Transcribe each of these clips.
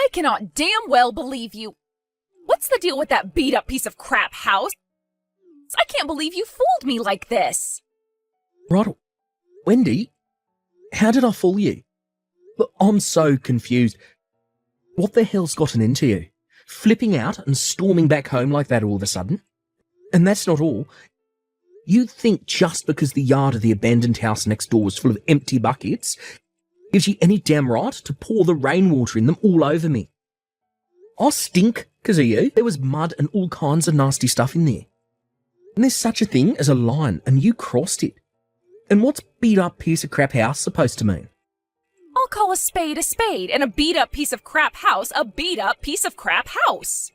I cannot damn well believe you. What's the deal with that beat-up piece of crap house? I can't believe you fooled me like this. Right, Wendy, how did I fool you? Look, I'm so confused. What the hell's gotten into you? Flipping out and storming back home like that all of a sudden? And that's not all. You think just because the yard of the abandoned house next door was full of empty buckets gives you any damn right to pour the rainwater in them all over me? I stink because of you. There was mud and all kinds of nasty stuff in there. And there's such a thing as a line, and you crossed it. And what's beat-up piece of crap house supposed to mean? I'll call a spade, and a beat-up piece of crap house a beat-up piece of crap house.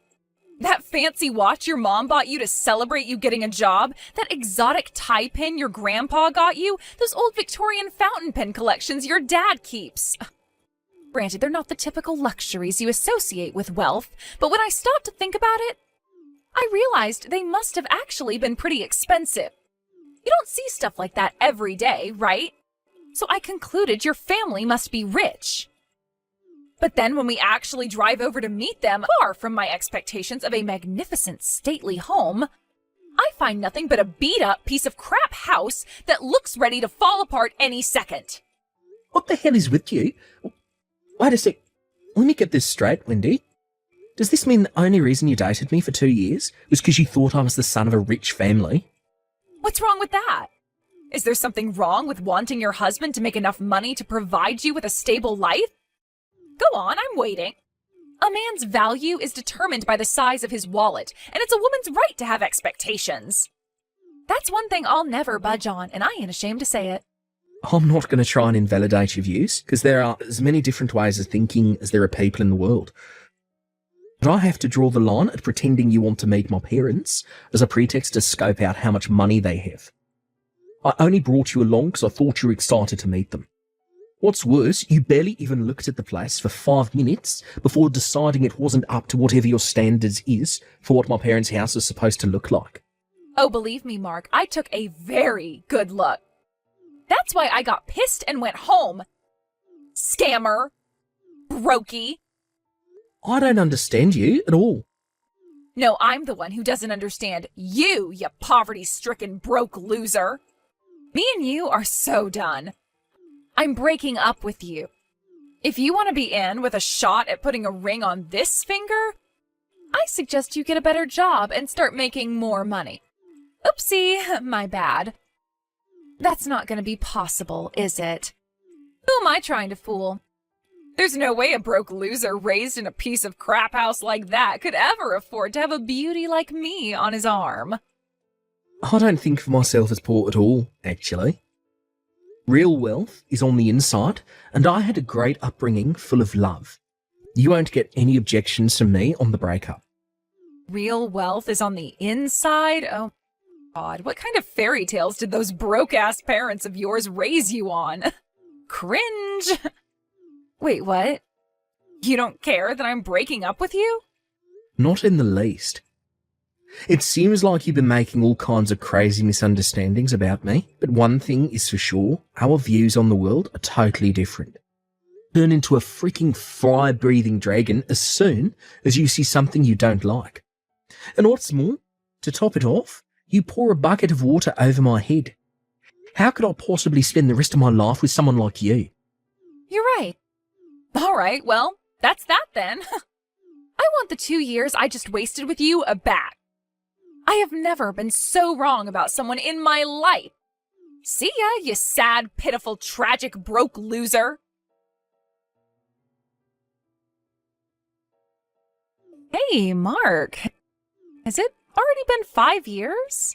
That fancy watch your mom bought you to celebrate you getting a job, that exotic tie pin your grandpa got you, those old Victorian fountain pen collections your dad keeps. Granted, they're not the typical luxuries you associate with wealth, but when I stopped to think about it, I realized they must have actually been pretty expensive. You don't see stuff like that every day, right? So I concluded your family must be rich. But then when we actually drive over to meet them, far from my expectations of a magnificent, stately home, I find nothing but a beat-up piece of crap house that looks ready to fall apart any second. What the hell is with you? Wait a sec. Let me get this straight, Wendy. Does this mean the only reason you dated me for 2 years was because you thought I was the son of a rich family? What's wrong with that? Is there something wrong with wanting your husband to make enough money to provide you with a stable life? Go on, I'm waiting. A man's value is determined by the size of his wallet, and it's a woman's right to have expectations. That's one thing I'll never budge on, and I ain't ashamed to say it. I'm not going to try and invalidate your views, because there are as many different ways of thinking as there are people in the world. But I have to draw the line at pretending you want to meet my parents as a pretext to scope out how much money they have. I only brought you along because I thought you were excited to meet them. What's worse, you barely even looked at the place for 5 minutes before deciding it wasn't up to whatever your standards is for what my parents' house is supposed to look like. Oh, believe me, Mark, I took a very good look. That's why I got pissed and went home. Scammer. Brokey. I don't understand you at all. No, I'm the one who doesn't understand you, you poverty-stricken broke loser. Me and you are so done. I'm breaking up with you. If you want to be in with a shot at putting a ring on this finger, I suggest you get a better job and start making more money. Oopsie, my bad. That's not going to be possible, is it? Who am I trying to fool? There's no way a broke loser raised in a piece of crap house like that could ever afford to have a beauty like me on his arm. I don't think of myself as poor at all, actually. Real wealth is on the inside, and I had a great upbringing full of love. You won't get any objections from me on the breakup. Real wealth is on the inside? Oh, God, what kind of fairy tales did those broke-ass parents of yours raise you on? Cringe! Wait, what? You don't care that I'm breaking up with you? Not in the least. It seems like you've been making all kinds of crazy misunderstandings about me, but one thing is for sure, our views on the world are totally different. Turn into a freaking fire-breathing dragon as soon as you see something you don't like. And what's more, to top it off, you pour a bucket of water over my head. How could I possibly spend the rest of my life with someone like you? You're right. All right, well, that's that then. I want the 2 years I just wasted with you back. I have never been so wrong about someone in my life. See ya, you sad, pitiful, tragic, broke loser. Hey, Mark. Has it already been 5 years?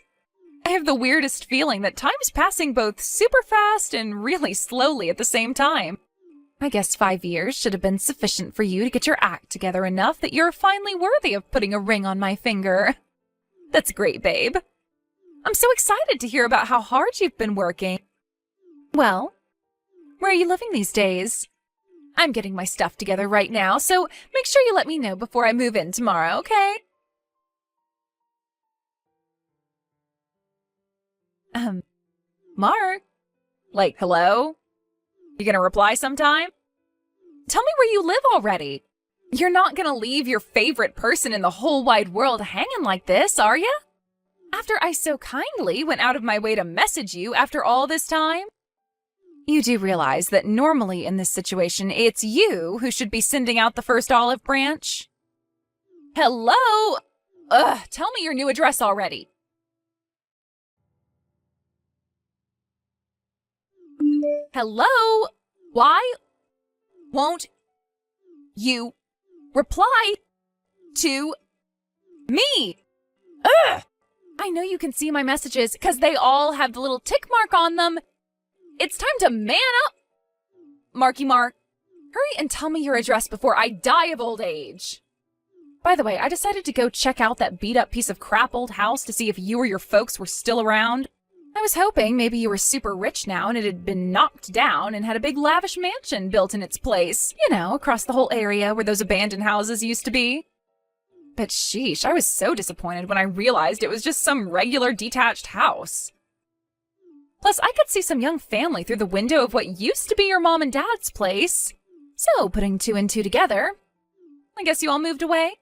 I have the weirdest feeling that time's passing both super fast and really slowly at the same time. I guess 5 years should have been sufficient for you to get your act together enough that you're finally worthy of putting a ring on my finger. That's great, babe. I'm so excited to hear about how hard you've been working. Well, where are you living these days? I'm getting my stuff together right now, so make sure you let me know before I move in tomorrow, okay? Mark? Like, hello? You gonna reply sometime? Tell me where you live already. You're not gonna leave your favorite person in the whole wide world hanging like this, are ya? After I so kindly went out of my way to message you after all this time? You do realize that normally in this situation, it's you who should be sending out the first olive branch? Hello? Tell me your new address already. Hello? Why won't you reply to me? Ugh! I know you can see my messages because they all have the little tick mark on them. It's time to man up. Marky Mark, hurry and tell me your address before I die of old age. By the way, I decided to go check out that beat-up piece of crap old house to see if you or your folks were still around. I was hoping maybe you were super rich now and it had been knocked down and had a big lavish mansion built in its place, you know, across the whole area where those abandoned houses used to be. But sheesh, I was so disappointed when I realized it was just some regular detached house. Plus, I could see some young family through the window of what used to be your mom and dad's place. So, putting two and two together, I guess you all moved away?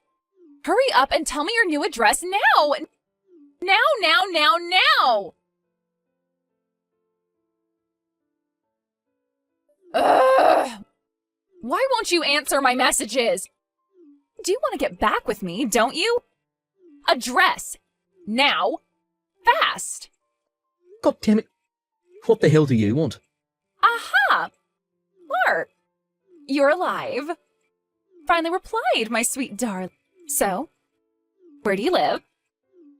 Hurry up and tell me your new address now! Now! Ugh! Why won't you answer my messages? You do want to get back with me, don't you? Address! Now! Fast! God damn it. What the hell do you want? Aha! Mark! You're alive. Finally replied, my sweet darling. So, where do you live?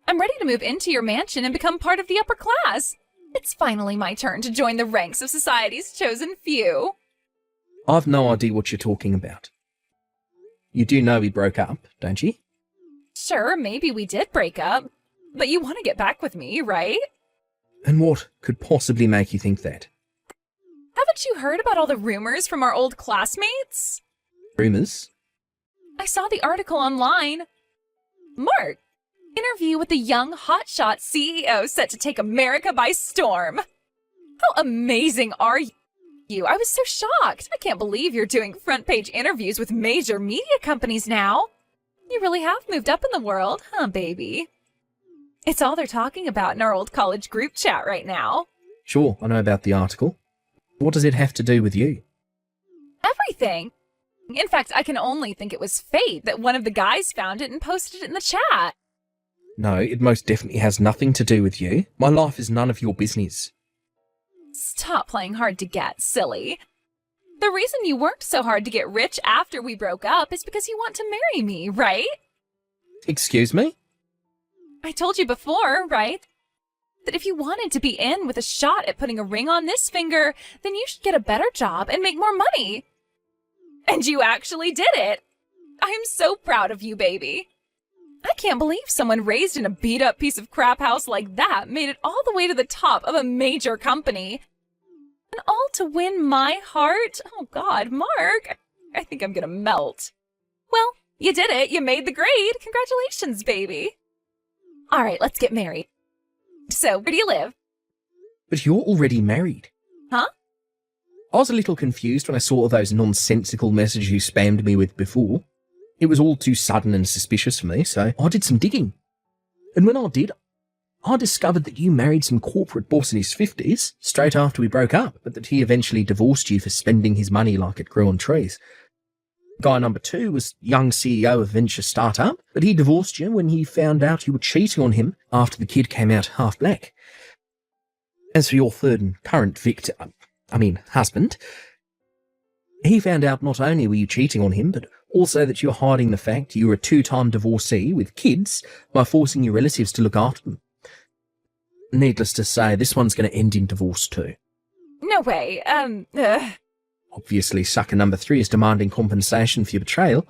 I'm ready to move into your mansion and become part of the upper class. It's finally my turn to join the ranks of society's chosen few. I've no idea what you're talking about. You do know we broke up, don't you? Sure, maybe we did break up, but you want to get back with me, right? And what could possibly make you think that? Haven't you heard about all the rumors from our old classmates? Rumours? I saw the article online. Mark, interview with the young hotshot CEO set to take America by storm. How amazing are you? I was so shocked. I can't believe you're doing front page interviews with major media companies now. You really have moved up in the world, huh, baby? It's all they're talking about in our old college group chat right now. Sure, I know about the article. What does it have to do with you? Everything. In fact, I can only think it was fate that one of the guys found it and posted it in the chat. No, it most definitely has nothing to do with you. My life is none of your business. Stop playing hard to get, silly. The reason you worked so hard to get rich after we broke up is because you want to marry me, right? Excuse me? I told you before, right? That if you wanted to be in with a shot at putting a ring on this finger, then you should get a better job and make more money. And you actually did it. I'm so proud of you, baby. I can't believe someone raised in a beat-up piece of crap house like that made it all the way to the top of a major company. And all to win my heart? Oh, God, Mark. I think I'm gonna melt. Well, you did it. You made the grade. Congratulations, baby. All right, let's get married. So, where do you live? But you're already married. Huh? I was a little confused when I saw those nonsensical messages you spammed me with before. It was all too sudden and suspicious for me, so I did some digging. And when I did, I discovered that you married some corporate boss in his 50s, straight after we broke up, but that he eventually divorced you for spending his money like it grew on trees. Guy number 2 was young CEO of venture startup, but he divorced you when he found out you were cheating on him after the kid came out half black. As for your third and current husband, he found out not only were you cheating on him, but also that you're hiding the fact you were a 2-time divorcee with kids by forcing your relatives to look after them. Needless to say, this one's going to end in divorce too. No way, Obviously, sucker number 3 is demanding compensation for your betrayal.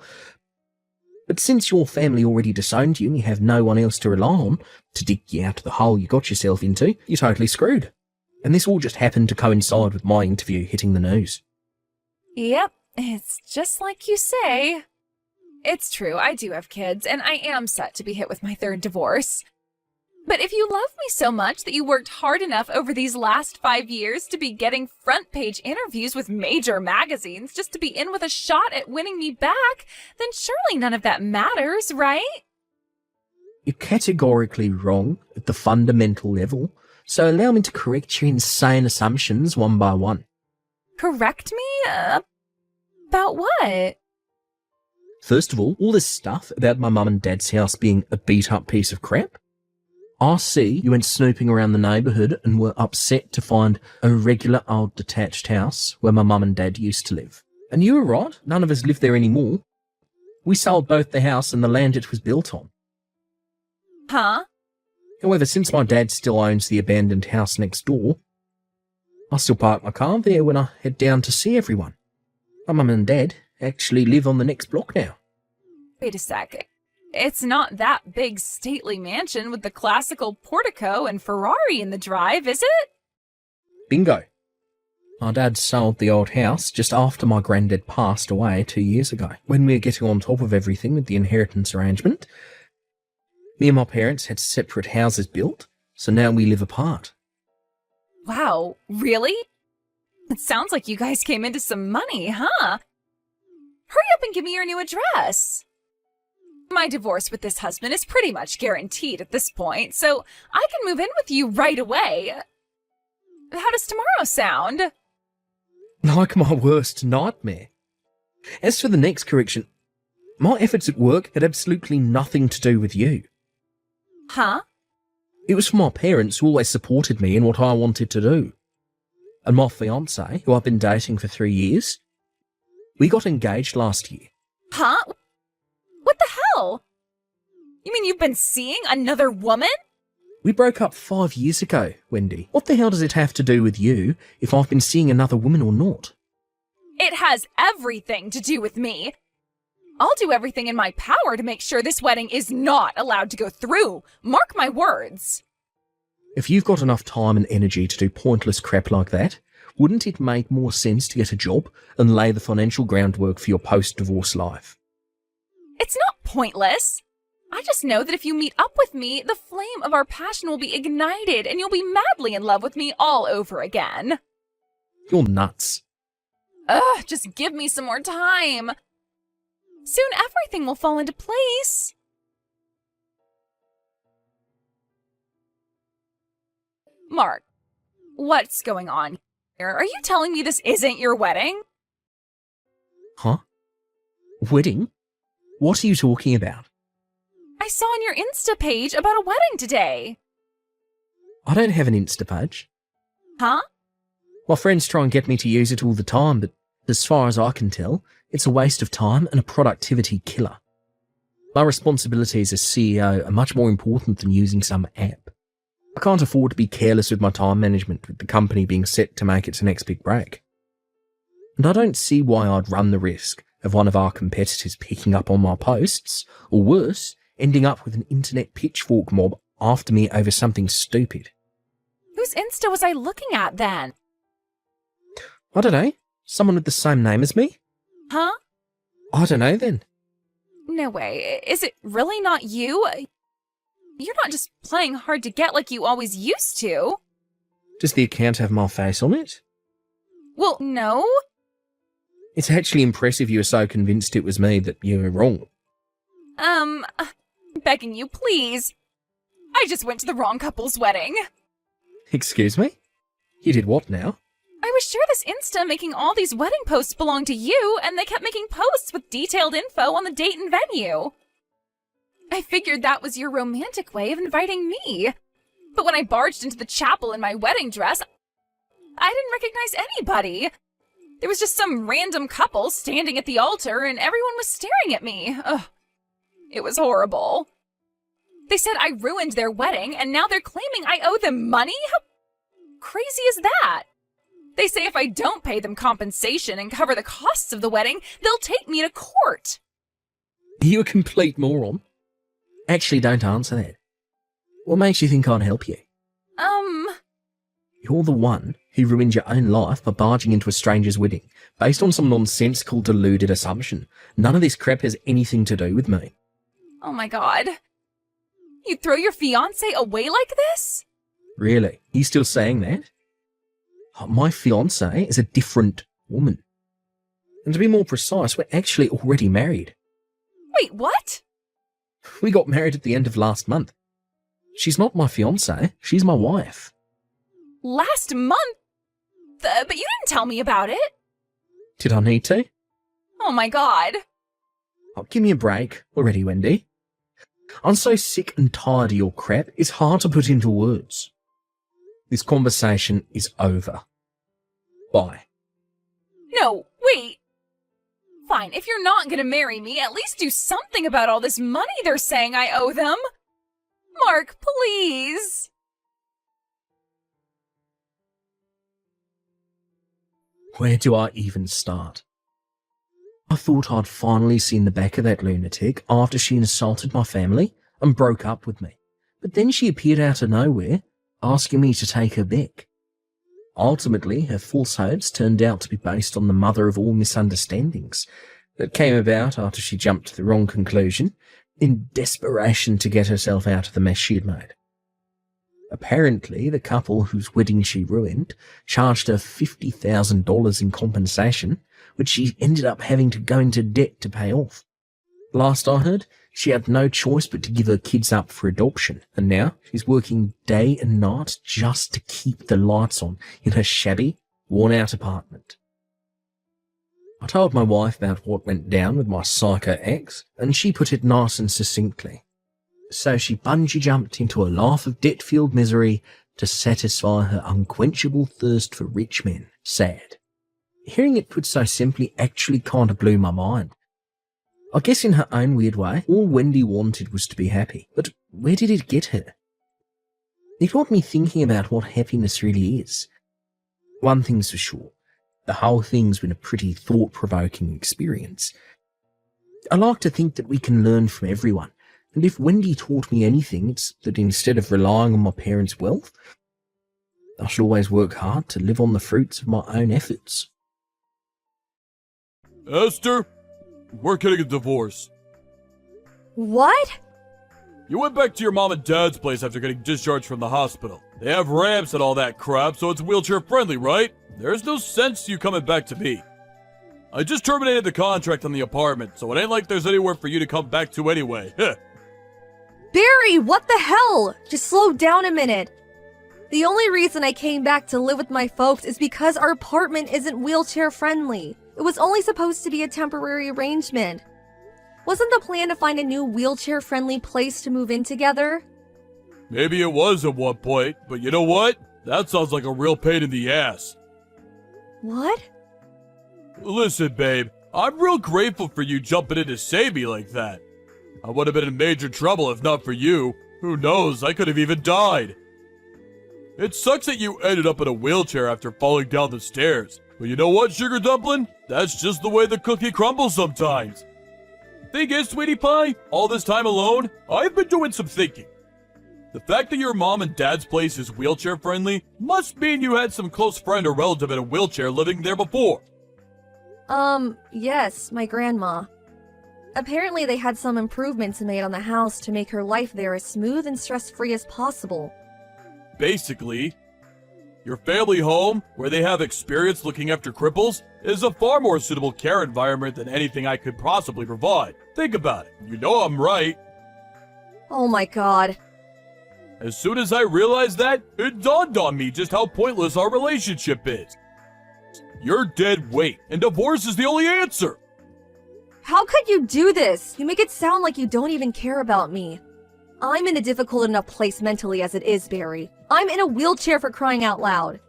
But since your family already disowned you and you have no one else to rely on to dig you out of the hole you got yourself into, you're totally screwed. And this all just happened to coincide with my interview hitting the news. Yep, it's just like you say. It's true, I do have kids, and I am set to be hit with my 3rd divorce. But if you love me so much that you worked hard enough over these last 5 years to be getting front page interviews with major magazines just to be in with a shot at winning me back, then surely none of that matters, right? You're categorically wrong at the fundamental level, so allow me to correct your insane assumptions one by one. Correct me? About what? First of all this stuff about my mum and dad's house being a beat-up piece of crap. I see you went snooping around the neighbourhood and were upset to find a regular old detached house where my mum and dad used to live. And you were right, none of us live there anymore. We sold both the house and the land it was built on. Huh? However, since my dad still owns the abandoned house next door, I still park my car there when I head down to see everyone. My mum and dad actually live on the next block now. Wait a sec. It's not that big stately mansion with the classical portico and Ferrari in the drive, is it? Bingo. My dad sold the old house just after my granddad passed away 2 years ago. When we were getting on top of everything with the inheritance arrangement, me and my parents had separate houses built, so now we live apart. Wow, really? It sounds like you guys came into some money, huh? Hurry up and give me your new address. My divorce with this husband is pretty much guaranteed at this point, so I can move in with you right away. How does tomorrow sound? Like my worst nightmare. As for the next correction, my efforts at work had absolutely nothing to do with you. Huh? It was for my parents who always supported me in what I wanted to do. And my fiancé, who I've been dating for 3 years, we got engaged last year. Huh? What the hell? You mean you've been seeing another woman? We broke up 5 years ago, Wendy. What the hell does it have to do with you if I've been seeing another woman or not? It has everything to do with me. I'll do everything in my power to make sure this wedding is not allowed to go through. Mark my words. If you've got enough time and energy to do pointless crap like that, wouldn't it make more sense to get a job and lay the financial groundwork for your post-divorce life? It's not pointless. I just know that if you meet up with me, the flame of our passion will be ignited and you'll be madly in love with me all over again. You're nuts. Ugh, just give me some more time. Soon everything will fall into place. Mark, what's going on here? Are you telling me this isn't your wedding? Huh? Wedding? What are you talking about? I saw on your Insta page about a wedding today. I don't have an Insta page. Huh? My friends try and get me to use it all the time, but as far as I can tell, it's a waste of time and a productivity killer. My responsibilities as CEO are much more important than using some app. I can't afford to be careless with my time management with the company being set to make its next big break. And I don't see why I'd run the risk of one of our competitors picking up on my posts, or worse, ending up with an internet pitchfork mob after me over something stupid. Whose Insta was I looking at then? I don't know. Someone with the same name as me? Huh? I don't know then. No way. Is it really not you? You're not just playing hard to get like you always used to. Does the account have my face on it? Well, no. It's actually impressive you were so convinced it was me that you were wrong. Begging you, please. I just went to the wrong couple's wedding. Excuse me? You did what now? I was sure this Insta making all these wedding posts belonged to you, and they kept making posts with detailed info on the date and venue. I figured that was your romantic way of inviting me. But when I barged into the chapel in my wedding dress, I didn't recognize anybody. There was just some random couple standing at the altar, and everyone was staring at me. Ugh. It was horrible. They said I ruined their wedding, and now they're claiming I owe them money? How crazy is that? They say if I don't pay them compensation and cover the costs of the wedding, they'll take me to court. Are you a complete moron? Actually, don't answer that. What makes you think I'd help you? You're the one who ruined your own life by barging into a stranger's wedding, based on some nonsensical, deluded assumption. None of this crap has anything to do with me. Oh my god. You'd throw your fiancé away like this? Really? He's still saying that? My fiancée is a different woman. And to be more precise, we're actually already married. Wait, what? We got married at the end of last month. She's not my fiancée, she's my wife. Last month? But you didn't tell me about it. Did I need to? Oh my god. Oh, give me a break already, Wendy. I'm so sick and tired of your crap, it's hard to put into words. This conversation is over. Bye. No, wait. Fine, if you're not gonna marry me, at least do something about all this money they're saying I owe them. Mark, please. Where do I even start? I thought I'd finally seen the back of that lunatic after she insulted my family and broke up with me. But then she appeared out of nowhere, asking me to take her back. Ultimately, her false hopes turned out to be based on the mother of all misunderstandings that came about after she jumped to the wrong conclusion in desperation to get herself out of the mess she had made. Apparently, the couple whose wedding she ruined charged her $50,000 in compensation, which she ended up having to go into debt to pay off. Last I heard, she had no choice but to give her kids up for adoption, and now she's working day and night just to keep the lights on in her shabby, worn-out apartment. I told my wife about what went down with my psycho ex, and she put it nice and succinctly. So she bungee jumped into a life of debt-filled misery to satisfy her unquenchable thirst for rich men. Sad. Hearing it put so simply actually kind of blew my mind. I guess in her own weird way, all Wendy wanted was to be happy. But where did it get her? It got me thinking about what happiness really is. One thing's for sure. The whole thing's been a pretty thought-provoking experience. I like to think that we can learn from everyone. And if Wendy taught me anything, it's that instead of relying on my parents' wealth, I should always work hard to live on the fruits of my own efforts. Esther, we're getting a divorce. What? You went back to your mom and dad's place after getting discharged from the hospital. They have ramps and all that crap, so it's wheelchair friendly, right? There's no sense you coming back to me. I just terminated the contract on the apartment, so it ain't like there's anywhere for you to come back to anyway. Barry, what the hell? Just slow down a minute. The only reason I came back to live with my folks is because our apartment isn't wheelchair friendly. It was only supposed to be a temporary arrangement. Wasn't the plan to find a new wheelchair friendly place to move in together? Maybe it was at one point, but you know what? That sounds like a real pain in the ass. What? Listen, babe, I'm real grateful for you jumping in to save me like that. I would have been in major trouble if not for you. Who knows, I could have even died. It sucks that you ended up in a wheelchair after falling down the stairs. But you know what, Sugar Dumpling? That's just the way the cookie crumbles sometimes. Thing is, Sweetie Pie, all this time alone, I've been doing some thinking. The fact that your mom and dad's place is wheelchair friendly must mean you had some close friend or relative in a wheelchair living there before. Yes, my grandma. Apparently they had some improvements made on the house to make her life there as smooth and stress-free as possible. Basically, your family home, where they have experience looking after cripples, is a far more suitable care environment than anything I could possibly provide. Think about it. You know I'm right. Oh my god. As soon as I realized that, it dawned on me just how pointless our relationship is. You're dead weight, and divorce is the only answer. How could you do this? You make it sound like you don't even care about me. I'm in a difficult enough place mentally as it is, Barry. I'm in a wheelchair for crying out loud.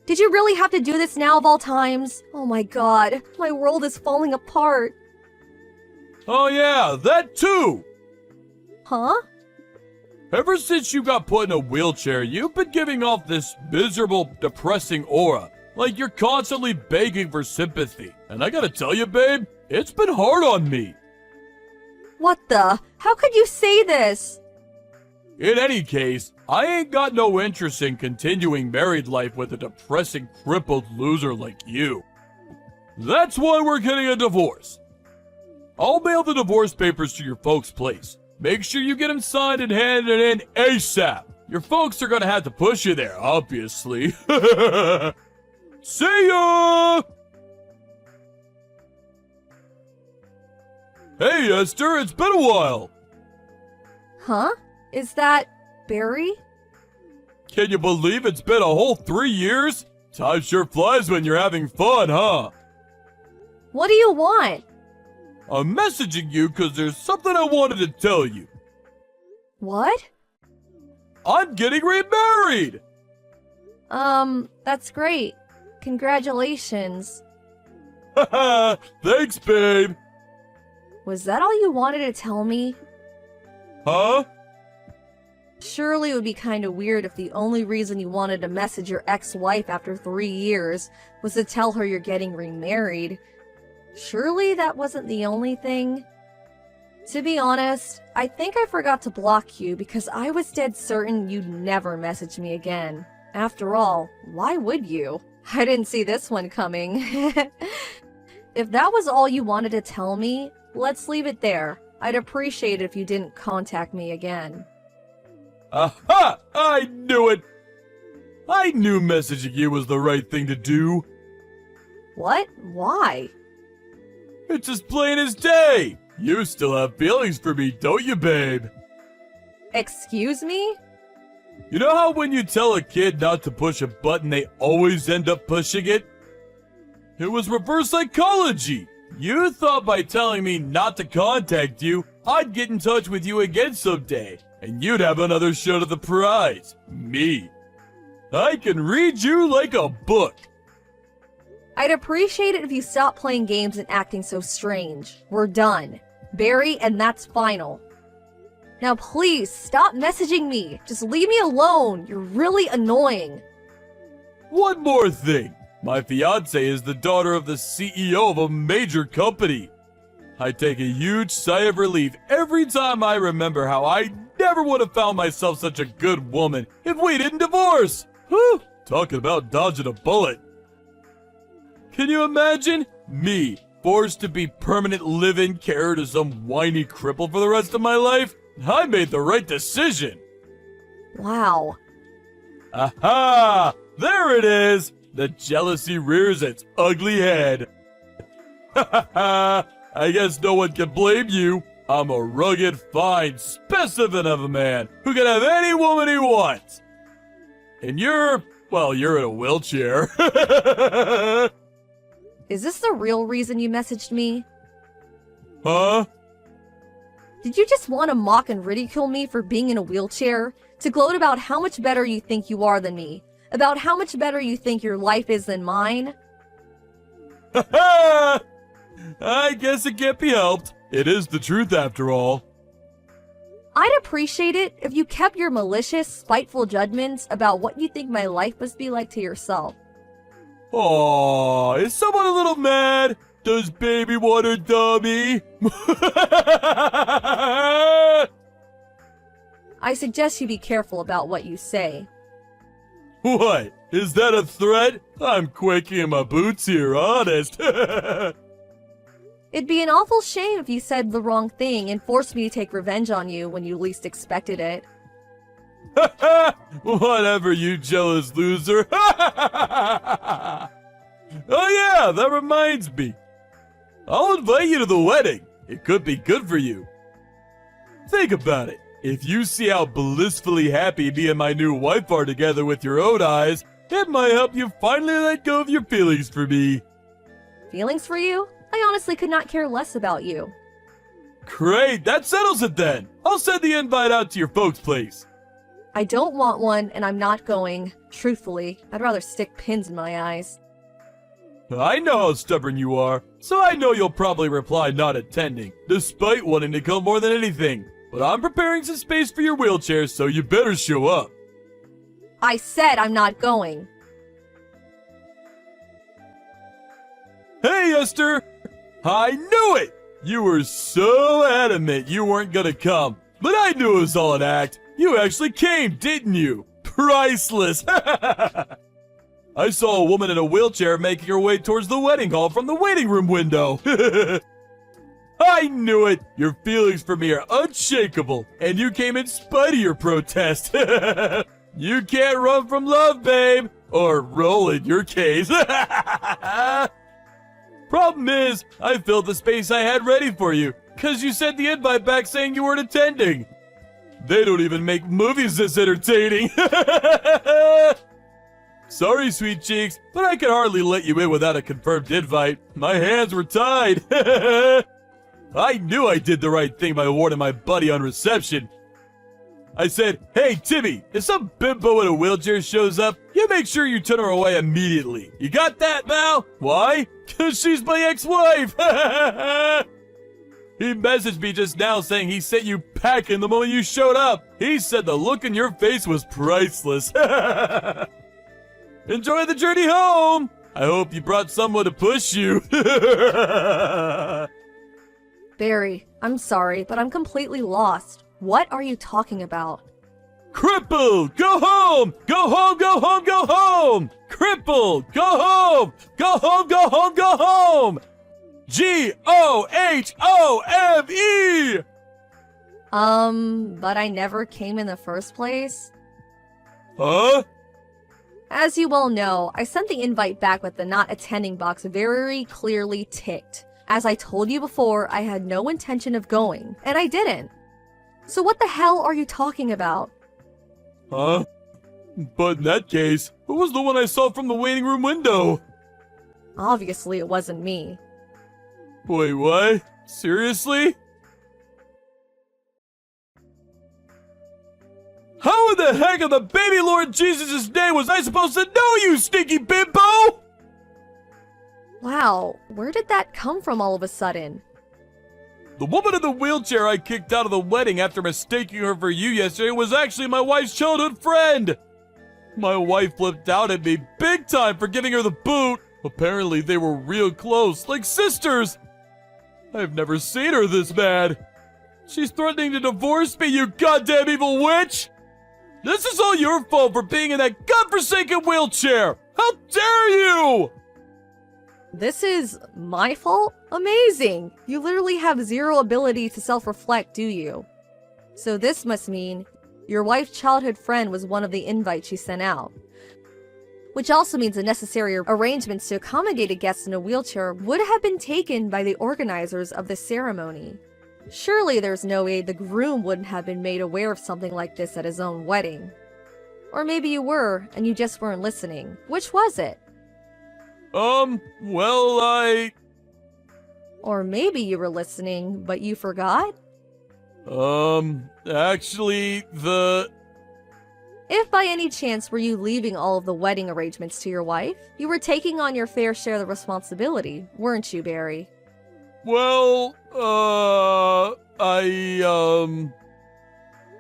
Did you really have to do this now of all times? Oh my god, my world is falling apart. Oh yeah, that too! Huh? Ever since you got put in a wheelchair, you've been giving off this miserable, depressing aura. Like you're constantly begging for sympathy. And I gotta tell you, babe, it's been hard on me. What the? How could you say this? In any case, I ain't got no interest in continuing married life with a depressing, crippled loser like you. That's why we're getting a divorce. I'll mail the divorce papers to your folks' place. Make sure you get them signed and handed in ASAP. Your folks are gonna have to push you there, obviously. See ya! Hey, Esther, it's been a while. Huh? Is that Barry? Can you believe it's been a whole 3 years? Time sure flies when you're having fun, huh? What do you want? I'm messaging you because there's something I wanted to tell you. What? I'm getting remarried! That's great. Congratulations. Haha, thanks, babe. Was that all you wanted to tell me? Huh? Surely it would be kind of weird if the only reason you wanted to message your ex-wife after 3 years was to tell her you're getting remarried. Surely that wasn't the only thing? To be honest, I think I forgot to block you because I was dead certain you'd never message me again. After all, why would you? I didn't see this one coming. If that was all you wanted to tell me, let's leave it there. I'd appreciate it if you didn't contact me again. Aha! I knew it! I knew messaging you was the right thing to do. What? Why? It's as plain as day. You still have feelings for me, don't you, babe? Excuse me? You know how when you tell a kid not to push a button, they always end up pushing it? It was reverse psychology. You thought by telling me not to contact you, I'd get in touch with you again someday, and you'd have another shot at the prize. Me. I can read you like a book. I'd appreciate it if you stopped playing games and acting so strange. We're done. Barry, and that's final. Now please, stop messaging me. Just leave me alone. You're really annoying. One more thing. My fiance is the daughter of the CEO of a major company. I take a huge sigh of relief every time I remember how I never would have found myself such a good woman if we didn't divorce. Whew, talking about dodging a bullet. Can you imagine? Me, forced to be permanent live-in carer to some whiny cripple for the rest of my life? I made the right decision. Wow. Aha! There it is! The jealousy rears its ugly head. Ha ha ha! I guess no one can blame you. I'm a rugged, fine specimen of a man who can have any woman he wants. And you're in a wheelchair. Is this the real reason you messaged me? Huh? Did you just want to mock and ridicule me for being in a wheelchair? To gloat about how much better you think you are than me? About how much better you think your life is than mine? Ha ha! I guess it can't be helped. It is the truth after all. I'd appreciate it if you kept your malicious, spiteful judgments about what you think my life must be like to yourself. Aw, is someone a little mad? Does baby want a dummy? I suggest you be careful about what you say. What? Is that a threat? I'm quaking in my boots here, honest. It'd be an awful shame if you said the wrong thing and forced me to take revenge on you when you least expected it. Whatever, you jealous loser. Oh yeah, that reminds me. I'll invite you to the wedding. It could be good for you. Think about it. If you see how blissfully happy me and my new wife are together with your own eyes, it might help you finally let go of your feelings for me. Feelings for you? I honestly could not care less about you. Great, that settles it then. I'll send the invite out to your folks' place. I don't want one, and I'm not going. Truthfully, I'd rather stick pins in my eyes. I know how stubborn you are, so I know you'll probably reply not attending, despite wanting to come more than anything. But I'm preparing some space for your wheelchair, so you better show up. I said I'm not going. Hey, Esther! I knew it! You were so adamant you weren't gonna come, but I knew it was all an act. You actually came, didn't you? Priceless! I saw a woman in a wheelchair making her way towards the wedding hall from the waiting room window. I knew it! Your feelings for me are unshakable, and you came in spite of your protest. You can't run from love, babe! Or roll in your case. Problem is, I filled the space I had ready for you, cause you sent the invite back saying you weren't attending. They don't even make movies this entertaining. Sorry, sweet cheeks, but I could hardly let you in without a confirmed invite. My hands were tied. I knew I did the right thing by warning my buddy on reception. I said, hey, Timmy, if some bimbo in a wheelchair shows up, you make sure you turn her away immediately. You got that, Val? Why? Because she's my ex-wife. He messaged me just now saying he sent you packing the moment you showed up. He said the look in your face was priceless. Enjoy the journey home. I hope you brought someone to push you. Barry, I'm sorry, but I'm completely lost. What are you talking about? Crippled! Go home! Go home, go home, go home! Crippled! Go home! Go home, go home, go home! G-O-H-O-M-E! But I never came in the first place? Huh? As you well know, I sent the invite back with the not attending box very clearly ticked. As I told you before, I had no intention of going, and I didn't. So what the hell are you talking about? Huh? But in that case, who was the one I saw from the waiting room window? Obviously, it wasn't me. Wait, what? Seriously? How in the heck of the baby Lord Jesus' name was I supposed to know, you stinky bimbo? Wow, where did that come from all of a sudden? The woman in the wheelchair I kicked out of the wedding after mistaking her for you yesterday was actually my wife's childhood friend. My wife flipped out at me big time for giving her the boot. Apparently they were real close, like sisters. I've never seen her this mad. She's threatening to divorce me, you goddamn evil witch! This is all your fault for being in that godforsaken wheelchair! How dare you! This is my fault? Amazing! You literally have zero ability to self-reflect, do you? So this must mean your wife's childhood friend was one of the invites she sent out. Which also means the necessary arrangements to accommodate a guest in a wheelchair would have been taken by the organizers of the ceremony. Surely there's no way the groom wouldn't have been made aware of something like this at his own wedding. Or maybe you were, and you just weren't listening. Which was it? Well, Or maybe you were listening, but you forgot? Actually, If by any chance were you leaving all of the wedding arrangements to your wife, you were taking on your fair share of the responsibility, weren't you, Barry? well,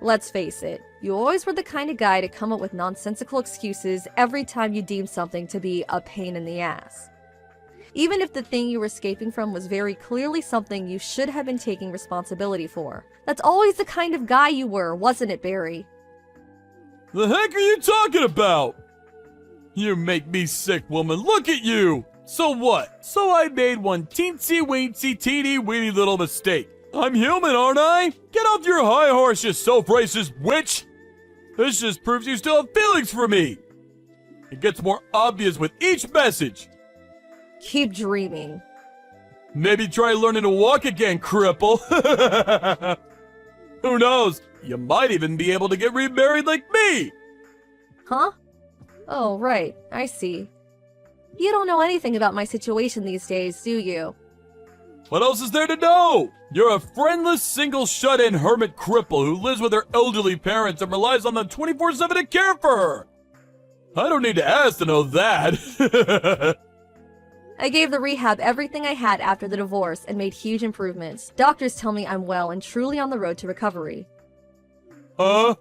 Let's face it, you always were the kind of guy to come up with nonsensical excuses every time you deemed something to be a pain in the ass. Even if the thing you were escaping from was very clearly something you should have been taking responsibility for. That's always the kind of guy you were, wasn't it, Barry? the heck are you talking about? You make me sick, woman. Look at you! So what? So I made one teensy-weensy, teeny-weeny little mistake. I'm human, aren't I? Get off your high horse, you self-righteous witch! This just proves you still have feelings for me! It gets more obvious with each message. Keep dreaming. Maybe try learning to walk again, cripple. Who knows? You might even be able to get remarried like me! Huh? Oh, right. I see. You don't know anything about my situation these days, do you? What else is there to know? You're a friendless, single, shut-in hermit cripple who lives with her elderly parents and relies on them 24/7 to care for her. I don't need to ask to know that. I gave the rehab everything I had after the divorce and made huge improvements. Doctors tell me I'm well and truly on the road to recovery. Huh?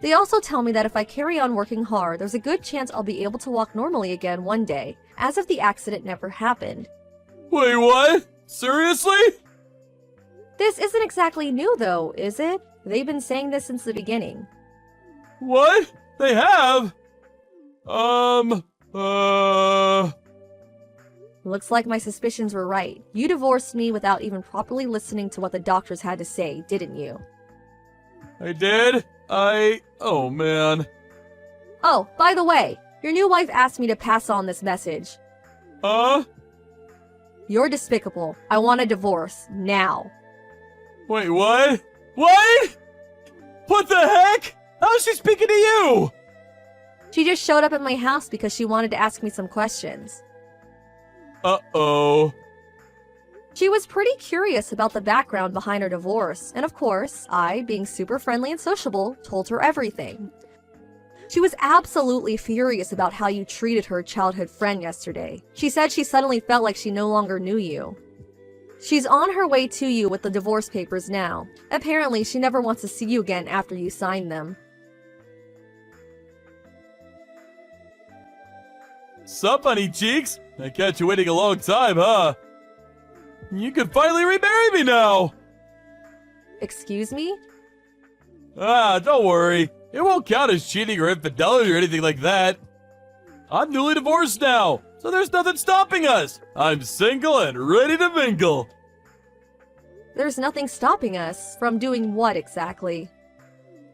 They also tell me that if I carry on working hard, there's a good chance I'll be able to walk normally again one day, as if the accident never happened. Wait, what? Seriously? This isn't exactly new though, is it? They've been saying this since the beginning. What? They have? Looks like my suspicions were right. You divorced me without even properly listening to what the doctors had to say, didn't you? I did? Oh man. Oh, by the way, your new wife asked me to pass on this message. Huh? You're despicable. I want a divorce, now. Wait, what? What? What the heck? How is she speaking to you? She just showed up at my house because she wanted to ask me some questions. Uh-oh. She was pretty curious about the background behind her divorce, and of course, I, being super friendly and sociable, told her everything. She was absolutely furious about how you treated her childhood friend yesterday. She said she suddenly felt like she no longer knew you. She's on her way to you with the divorce papers now. Apparently, she never wants to see you again after you sign them. Sup, honey cheeks? I kept you waiting a long time, huh? You can finally remarry me now! Excuse me? Ah, don't worry. It won't count as cheating or infidelity or anything like that. I'm newly divorced now, so there's nothing stopping us. I'm single and ready to mingle. There's nothing stopping us from doing what exactly?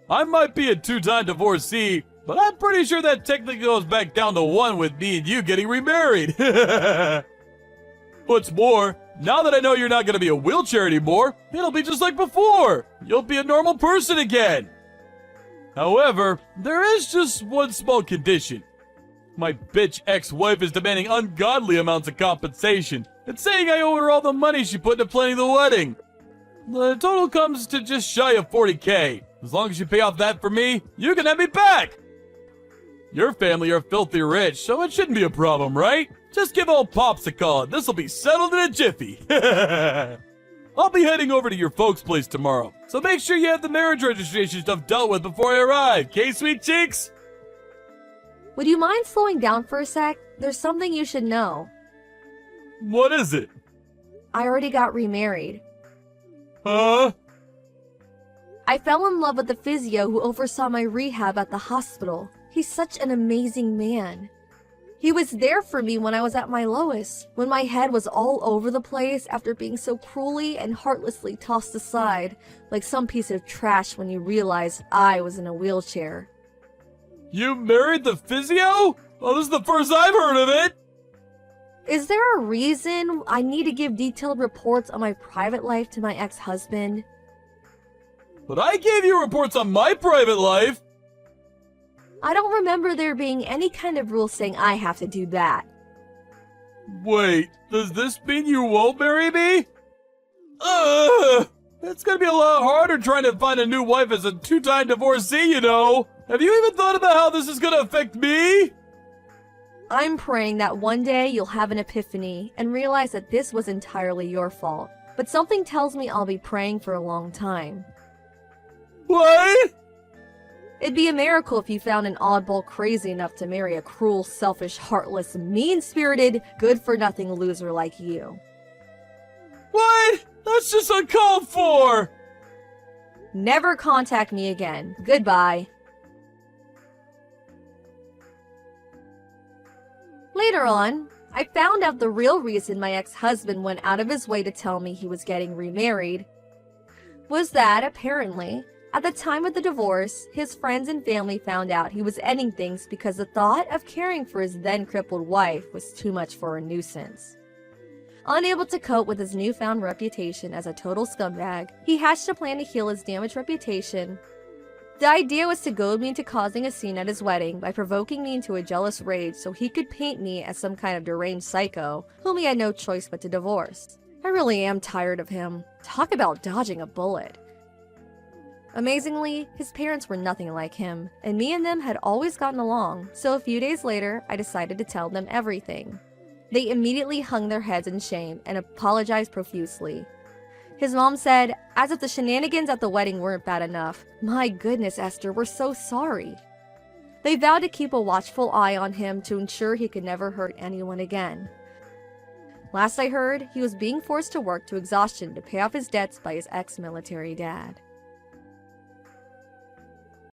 I might be a two-time divorcee, but I'm pretty sure that technically goes back down to one with me and you getting remarried. What's more, now that I know you're not going to be a wheelchair anymore, it'll be just like before. You'll be a normal person again. However, there is just one small condition. My bitch ex-wife is demanding ungodly amounts of compensation and saying I owe her all the money she put into planning the wedding. The total comes to just shy of 40K. As long as you pay off that for me, you can have me back. Your family are filthy rich, so it shouldn't be a problem, right? Just give old Pops a call and this'll be settled in a jiffy. I'll be heading over to your folks' place tomorrow, so make sure you have the marriage registration stuff dealt with before I arrive, okay, sweet cheeks? Would you mind slowing down for a sec? There's something you should know. What is it? I already got remarried. Huh? I fell in love with the physio who oversaw my rehab at the hospital. He's such an amazing man. He was there for me when I was at my lowest, when my head was all over the place after being so cruelly and heartlessly tossed aside, like some piece of trash when you realize I was in a wheelchair. You married the physio? Oh, this is the first I've heard of it! Is there a reason I need to give detailed reports on my private life to my ex-husband? But I gave you reports on my private life! I don't remember there being any kind of rule saying I have to do that. Wait, does this mean you won't marry me? Ugh! It's gonna be a lot harder trying to find a new wife as a two-time divorcee, you know! Have you even thought about how this is gonna affect me? I'm praying that one day you'll have an epiphany and realize that this was entirely your fault. But something tells me I'll be praying for a long time. What? It'd be a miracle if you found an oddball crazy enough to marry a cruel, selfish, heartless, mean-spirited, good-for-nothing loser like you. What? That's just uncalled for! Never contact me again. Goodbye. Later on, I found out the real reason my ex-husband went out of his way to tell me he was getting remarried was that, apparently, at the time of the divorce, his friends and family found out he was ending things because the thought of caring for his then-crippled wife was too much for a nuisance. Unable to cope with his newfound reputation as a total scumbag, he hatched a plan to heal his damaged reputation. The idea was to goad me into causing a scene at his wedding by provoking me into a jealous rage so he could paint me as some kind of deranged psycho whom he had no choice but to divorce. I really am tired of him. Talk about dodging a bullet. Amazingly, his parents were nothing like him, and me and them had always gotten along, so a few days later, I decided to tell them everything. They immediately hung their heads in shame and apologized profusely. His mom said, as if the shenanigans at the wedding weren't bad enough, "My goodness, Esther, we're so sorry." They vowed to keep a watchful eye on him to ensure he could never hurt anyone again. Last I heard, he was being forced to work to exhaustion to pay off his debts by his ex-military dad.